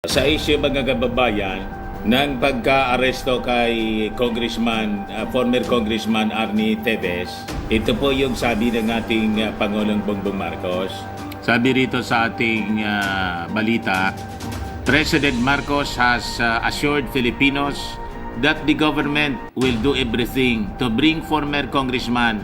Sa issue mga kababayan ng pagka-aresto kay former Congressman Arnie Teves, ito po yung sabi ng ating Pangulong Bongbong Marcos. Sabi rito sa ating balita, President Marcos has assured Filipinos that the government will do everything to bring former Congressman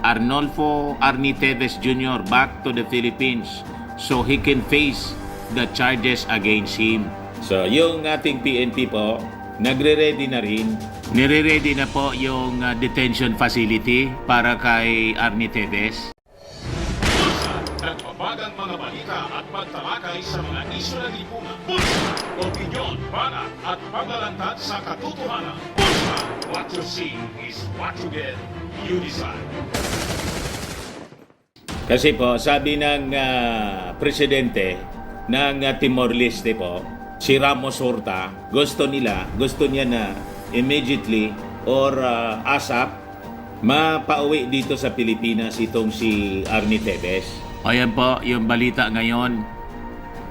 Arnolfo Arnie Teves Jr. back to the Philippines so he can face the charges against him. So, yung ating PNP po, nagre-ready na rin. Nire-ready na po yung detention facility para kay Arnie Teves. Nagbabagang mga balita at pagtalakay sa mga isyu ng lipunan. Pulsa, opinyon, banat at paglalantad sa katotohanan. Pulsa, what you see is what you get. You decide. Kasi po, sabi ng presidente ng Timor-Leste po, si Ramos Horta, gusto niya na immediately or ASAP mapauwi dito sa Pilipinas itong si Arnie Teves. Ayan po yung balita ngayon.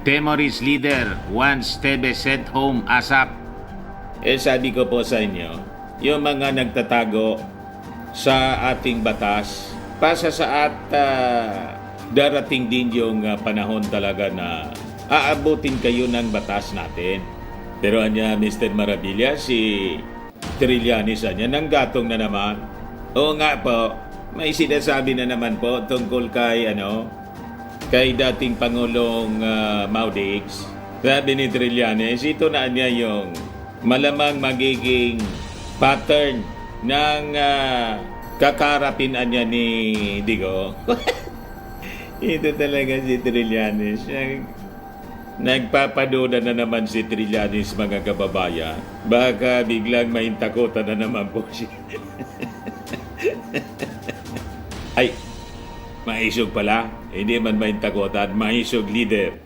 Timorese leader wants Teves sent home ASAP. Sabi ko po sa inyo, yung mga nagtatago sa ating batas, pasa sa at darating din yung panahon talaga na aabutin kayo ng batas natin. Pero anya Mr. Maravilla, si Trillanes anya, nanggatong na naman. Oo nga po, may sinasabi na naman po tungkol kay dating Pangulong Maudigs. Sabi ni Trillanes, ito na niya yung malamang magiging pattern ng kakarapin anya ni Digo. Ito talaga si Trillanes. Nagpapaduda na naman si Trillanes, mga kababayan. Baka biglang maintakutan na naman po siya. Ay, maisog pala. Hindi man maintakutan, maisog leader.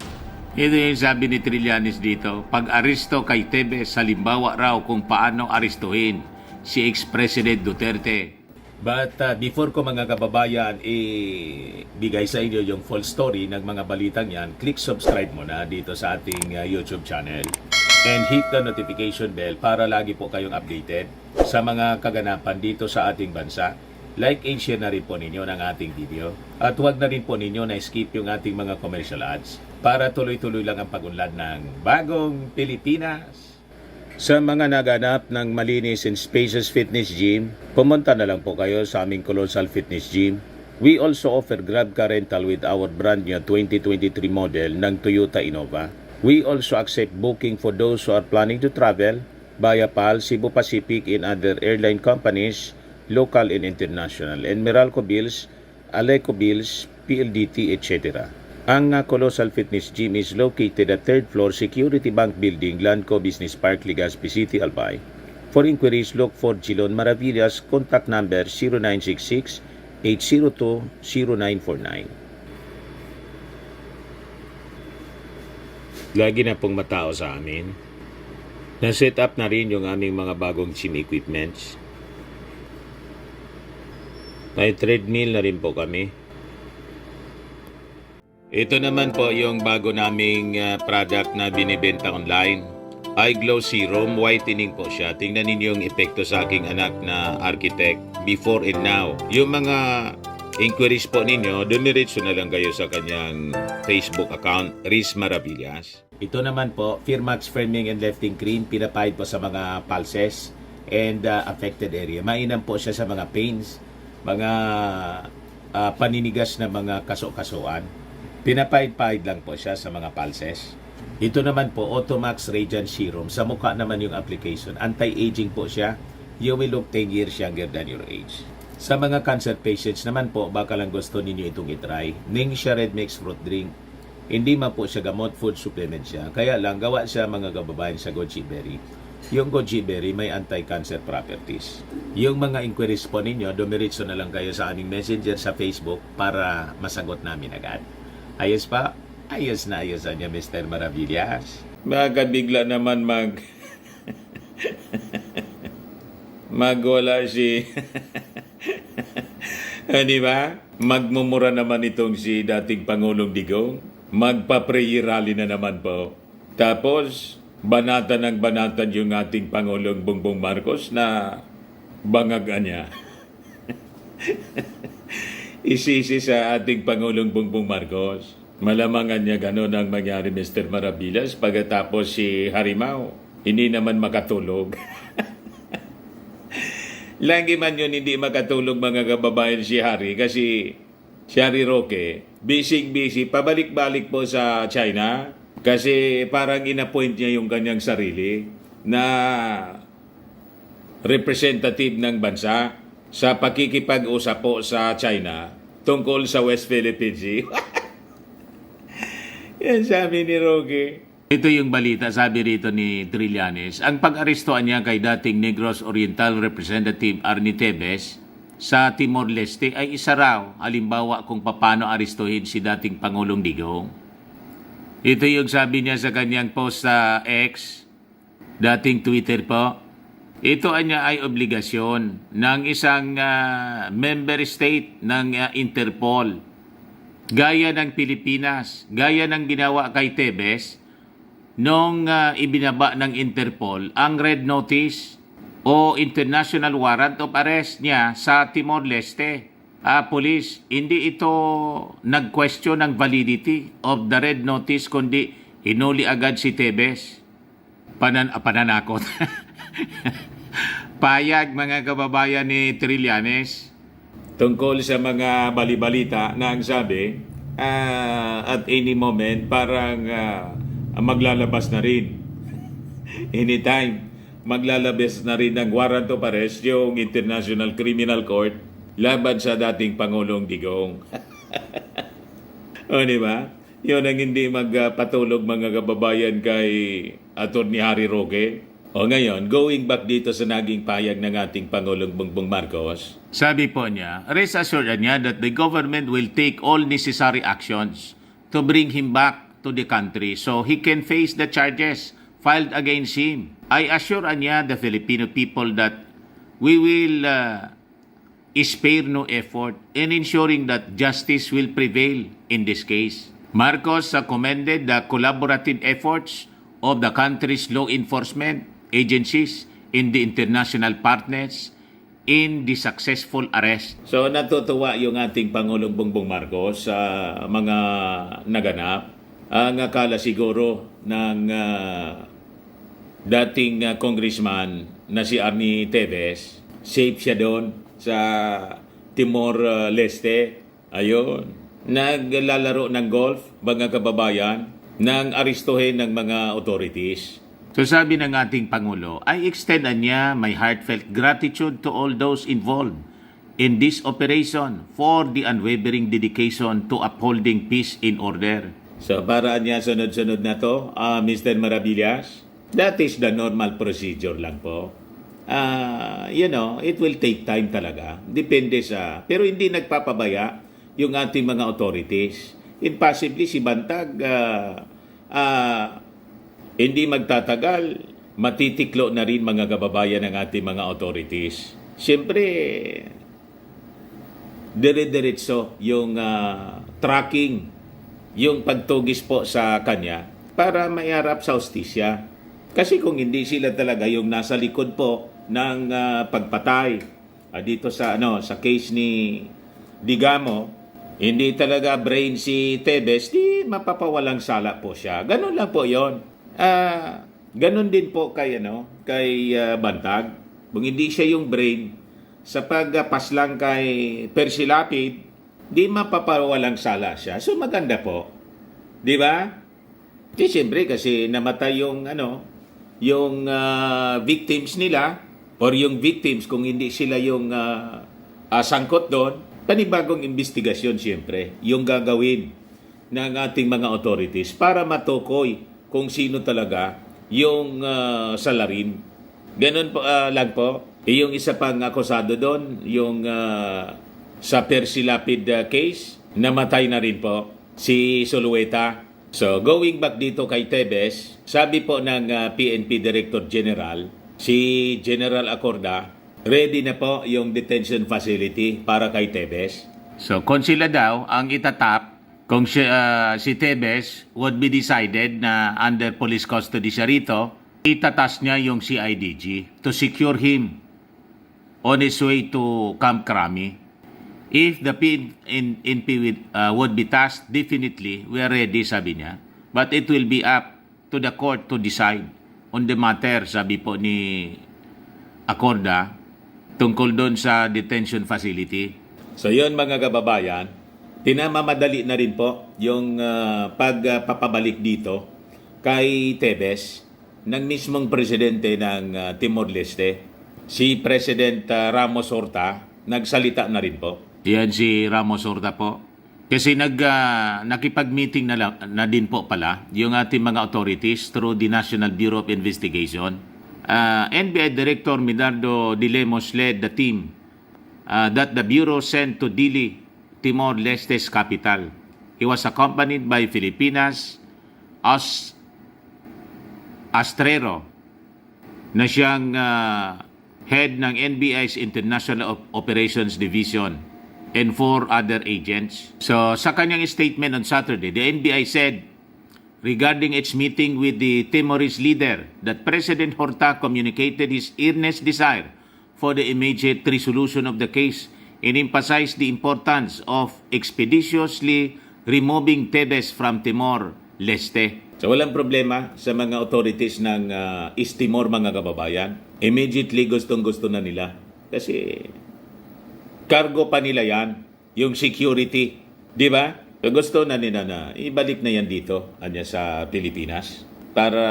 Ito yung sabi ni Trillanes dito. Pag-aresto kay Teves, halimbawa raw kung paano arestuhin si ex-President Duterte. But before ko mga kababayan bigay sa inyo yung full story ng mga balitang yan, click subscribe muna dito sa ating YouTube channel and hit the notification bell para lagi po kayong updated sa mga kaganapan dito sa ating bansa. Like and share na rin po ninyo ng ating video at huwag na rin po ninyo na skip yung ating mga commercial ads para tuloy-tuloy lang ang pag-unlad ng bagong Pilipinas. Sa mga naganap ng malinis and spacious fitness gym, pumunta na lang po kayo sa aming Colossal Fitness Gym. We also offer Grab car rental with our brand new 2023 model ng Toyota Innova. We also accept booking for those who are planning to travel via PAL, Cebu Pacific and other airline companies, local and international, and Meralco Bills, Aleco Bills, PLDT, etc. Ang Colossal Fitness Gym is located at 3rd floor Security Bank Building, Lanco Business Park, Legazpi City, Albay. For inquiries, look for Gilon Maravillas. Contact number 0966-802-0949. Lagi na pong matao sa amin. Na-set up na rin yung aming mga bagong gym equipments. May treadmill na rin po kami. Ito naman po yung bago naming product na binibenta online. Eye Glow Serum, whitening po siya. Tingnan ninyo yung epekto sa aking anak na architect before and now. Yung mga inquiries po ninyo, dumiretso na lang kayo sa kanyang Facebook account, Riz Maravillas. Ito naman po, Firmax Firming and Lifting Cream, pinapahid po sa mga pulses and affected area. Mainam po siya sa mga pains, mga paninigas na mga kaso-kasuan. Pinapahid-pahid lang po siya sa mga pulses. Ito naman po, Automax Radiant Serum. Sa mukha naman yung application. Anti-aging po siya. You will look 10 years younger than your age. Sa mga cancer patients naman po, baka lang gusto ninyo itong itry. Ningxia Red Mix Fruit Drink. Hindi man po siya gamot, food supplement siya. Kaya lang, gawa siya mga kababayan sa goji berry. Yung goji berry may anti-cancer properties. Yung mga inquiries po ninyo, dumiretso na lang kayo sa aming messenger sa Facebook para masagot namin agad. Ayos pa? Ayos na ayos niya, Mr. Maravillas. Baka bigla naman magwala si di ba? Magmumura naman itong si dating Pangulong Digong. Magpa-prayer rally na naman po. Tapos, banatan ng banatan yung ating Pangulong Bongbong Marcos na bangagan niya. Isisi sa ating Pangulong Bongbong Marcos. Malamangan niya gano'n ang mangyari, Mr. Maravillas, pagkatapos si Harimau, hindi naman makatulog. Lagi man yun hindi makatulog mga kababayan si Harry kasi si Harry Roque, busy, pabalik-balik po sa China kasi parang inappoint niya yung kanyang sarili na representative ng bansa sa pakikipag-usap po sa China tungkol sa West Philippine Sea. Yan sabi ni Roque. Ito yung balita, sabi rito ni Trillanes. Ang pag-arestoan niya kay dating Negros Oriental Representative Arnie Tevez sa Timor-Leste ay isa raw, halimbawa kung paano arestuhin si dating Pangulong Digong. Ito yung sabi niya sa kanyang post sa X, dating Twitter po. Ito ay obligasyon ng isang member state ng Interpol. Gaya ng Pilipinas, gaya ng ginawa kay Tevez, nung ibinaba ng Interpol ang red notice o international warrant of arrest niya sa Timor-Leste. Police, hindi ito nag-question ng validity of the red notice kundi hinuli agad si Tevez. Pananakot. Payag mga kababayan ni Trillanes tungkol sa mga balibalita na ang sabi at any moment parang maglalabas na rin. Anytime, maglalabas na rin ng warrant of arrest yung International Criminal Court laban sa dating Pangulong Digong. O, di ba? Yun ang hindi magpatulog mga kababayan kay Atty. Harry Roque. O ngayon, going back dito sa naging payag ng ating Pangulong Bongbong Marcos. Sabi po niya, rest assured niya that the government will take all necessary actions to bring him back to the country so he can face the charges filed against him. I assure niya the Filipino people that we will spare no effort in ensuring that justice will prevail in this case. Marcos commended the collaborative efforts of the country's law enforcement agencies in the international partners in the successful arrest. So natutuwa yung ating Pangulong Bongbong Marcos sa mga naganap. Ang akala siguro ng dating congressman na si Arnie Tevez, safe siya doon sa Timor-Leste. Ayun. Naglalaro ng golf, mga kababayan, nang aristuhin ng mga authorities. So sabi ng ating Pangulo, I extend niya my heartfelt gratitude to all those involved in this operation for the unwavering dedication to upholding peace and order. So para niya sunod-sunod na to, Mr. Maravillas, that is the normal procedure lang po. It will take time talaga. Depende sa... Pero hindi nagpapabaya yung ating mga authorities. Impossibly si Bantag, hindi magtatagal, matitiklo na rin mga kababayan ng ating mga authorities. Siyempre, dire-diretso yung tracking, yung pagtugis po sa kanya para maiharap sa hustisya. Kasi kung hindi sila talaga yung nasa likod po ng pagpatay dito sa case ni Digamo, hindi talaga brain si Tevez, di mapapawalang sala po siya. Ganun lang po 'yon. Ganun din po kay Bantag. Kung hindi siya yung brain sa pagpaslang kay Percy Lapid, di mapapawalang sala siya. So maganda po. Di ba? Di siyempre kasi namatay yung victims nila or yung victims kung hindi sila yung sangkot doon, panibagong investigasyon siyempre yung gagawin ng ating mga authorities para matukoy kung sino talaga yung salarin. Ganun po lang po. Yung isa pang akusado doon, yung sa Percy Lapid case, namatay na rin po si Solueta. So, going back dito kay Tevez, sabi po ng PNP Director General, si General Acorda, ready na po yung detention facility para kay Tevez. So, kung sila daw ang itatap Kung si Tebes would be decided na under police custody siya rito, itatas niya yung CIDG to secure him on his way to Camp Crami. If the PNP would be tasked, definitely, we are ready, sabi niya. But it will be up to the court to decide on the matter, sabi po ni Acorda, tungkol doon sa detention facility. So yun mga kababayan, tinamamadali na rin po yung pagpapabalik dito kay Tebes ng mismong presidente ng Timor-Leste. Si President Ramos Horta nagsalita na rin po. Yan si Ramos Horta po. Kasi nakipag-meeting na din po pala yung ating mga authorities through the National Bureau of Investigation. NBI Director Medardo de Lemos led the team that the Bureau sent to Dili, Timor-Leste's capital. He was accompanied by Filipinas Astrero na siyang head ng NBI's International Operations Division and 4 other agents. So sa kanyang statement on Saturday, the NBI said regarding its meeting with the Timorese leader that President Horta communicated his earnest desire for the immediate resolution of the case and emphasized the importance of expeditiously removing Tebes from Timor-Leste. So walang problema sa mga authorities ng East Timor, mga kababayan. Immediately gustong-gusto na nila. Kasi cargo pa nila yan, yung security. Di ba? So gusto na nila na ibalik na yan dito, sa Pilipinas, para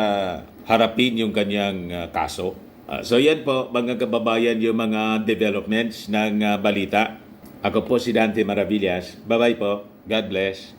harapin yung kanyang kaso. So yan po, mga kababayan, yung mga developments ng balita. Ako po si Dante Maravillas. Bye-bye po. God bless.